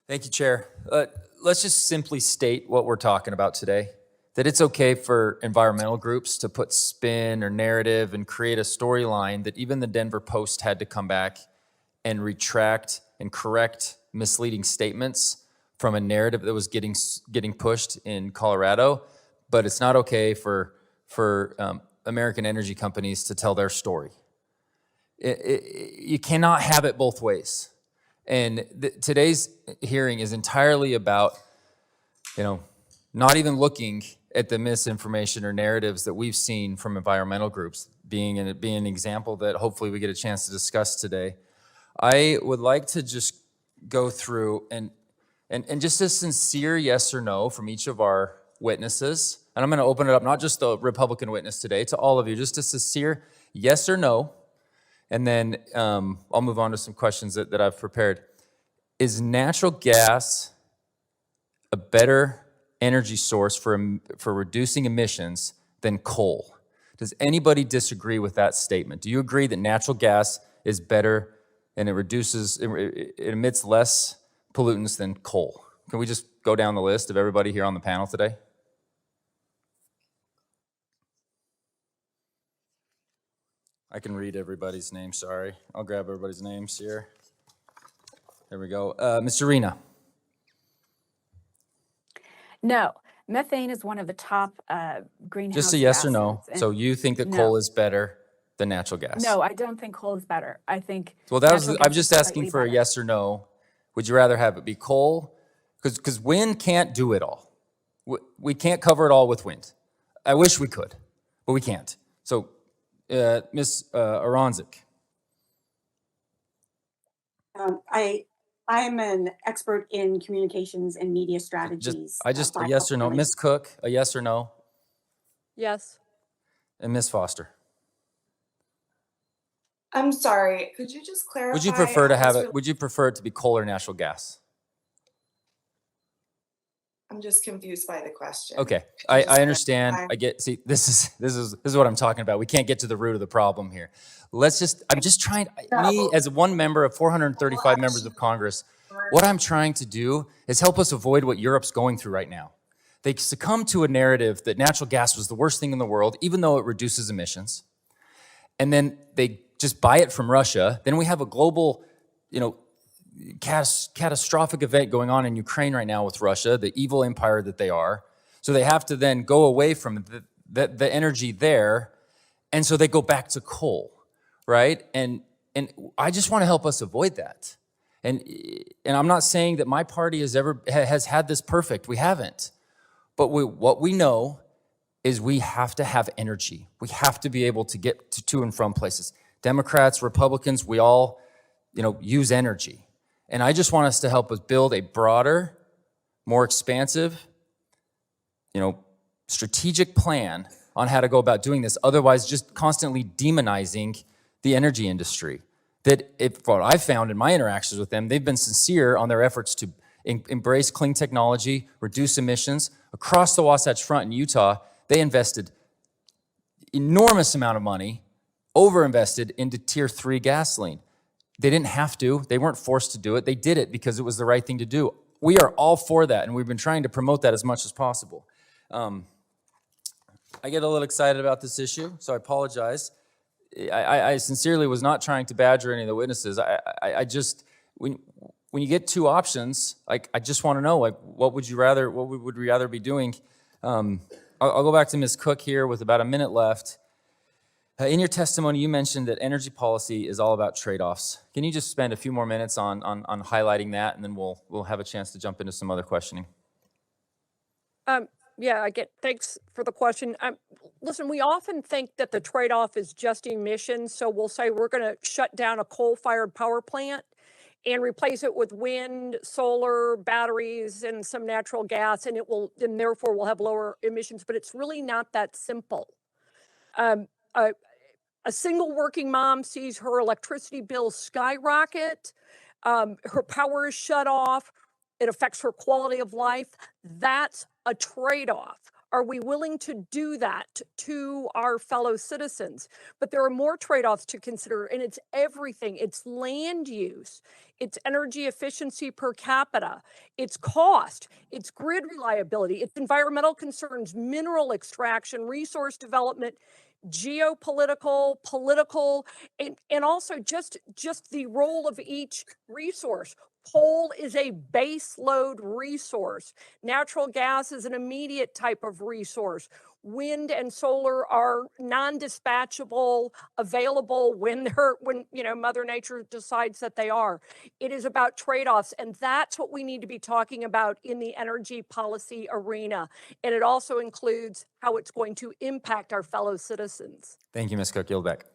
Thank you, Chair. Let's just simply state what we're talking about today, that it's okay for environmental groups to put spin or narrative and create a storyline that even the Denver Post had to come back and retract and correct misleading statements from a narrative that was getting pushed in Colorado. But it's not okay for American energy companies to tell their story. You cannot have it both ways. And today's hearing is entirely about, not even looking at the misinformation or narratives that we've seen from environmental groups, being an example that hopefully we get a chance to discuss today. I would like to just go through and just a sincere yes or no from each of our witnesses. And I'm going to open it up, not just the Republican witness today, to all of you, just a sincere yes or no. And then I'll move on to some questions that I've prepared. Is natural gas a better energy source for reducing emissions than coal? Does anybody disagree with that statement? Do you agree that natural gas is better and it emits less pollutants than coal? Can we just go down the list of everybody here on the panel today? I can read everybody's name, sorry. I'll grab everybody's names here. There we go. Ms. Arena. No, methane is one of the top greenhouse gases. Just a yes or no. So you think that coal is better than natural gas? No, I don't think coal is better. I think. Well, I'm just asking for a yes or no. Would you rather have it be coal? Because wind can't do it all. We can't cover it all with wind. I wish we could, but we can't. So, Ms. Aronzik. I'm an expert in communications and media strategies. A yes or no. Ms. Cook, a yes or no? Yes. And Ms. Foster. I'm sorry, could you just clarify? Would you prefer it to be coal or natural gas? I'm just confused by the question. Okay, I understand. I get. See, this is what I'm talking about. We can't get to the root of the problem here. I'm just trying. Me as one member of 435 members of Congress, what I'm trying to do is help us avoid what Europe's going through right now. They succumb to a narrative that natural gas was the worst thing in the world, even though it reduces emissions, and then they just buy it from Russia. Then we have a global, catastrophic event going on in Ukraine right now with Russia, the evil empire that they are. So they have to then go away from the energy there, and so they go back to coal, right? And I just want to help us avoid that. And I'm not saying that my party has had this perfect. We haven't. But what we know is we have to have energy. We have to be able to get to and from places. Democrats, Republicans, we all, use energy. And I just want us to help us build a broader, more expansive, strategic plan on how to go about doing this. Otherwise, just constantly demonizing the energy industry. What I've found in my interactions with them, they've been sincere on their efforts to embrace clean technology, reduce emissions. Across the Wasatch Front in Utah, they invested enormous amount of money, overinvested into Tier 3 gasoline. They didn't have to. They weren't forced to do it. They did it because it was the right thing to do. We are all for that, and we've been trying to promote that as much as possible. I get a little excited about this issue, so I apologize. I sincerely was not trying to badger any of the witnesses. I just, when you get two options, I just want to know, what would we rather be doing? I'll go back to Ms. Cook here with about a minute left. In your testimony, you mentioned that energy policy is all about trade-offs. Can you just spend a few more minutes on highlighting that, and then we'll have a chance to jump into some other questioning? Thanks for the question. Listen, we often think that the trade-off is just emissions. So we'll say we're going to shut down a coal-fired power plant and replace it with wind, solar, batteries, and some natural gas, and therefore we'll have lower emissions. But it's really not that simple. A single working mom sees her electricity bill skyrocket. Her power is shut off. It affects her quality of life. That's a trade-off. Are we willing to do that to our fellow citizens? But there are more trade-offs to consider, and it's everything. It's land use, it's energy efficiency per capita, it's cost, it's grid reliability, it's environmental concerns, mineral extraction, resource development, geopolitical, political, and also just the role of each resource. Coal is a base load resource. Natural gas is an immediate type of resource. Wind and solar are non-dispatchable, available when Mother Nature decides that they are. It is about trade-offs, and that's what we need to be talking about in the energy policy arena. And it also includes how it's going to impact our fellow citizens. Thank you, Ms. Cook. Yield back.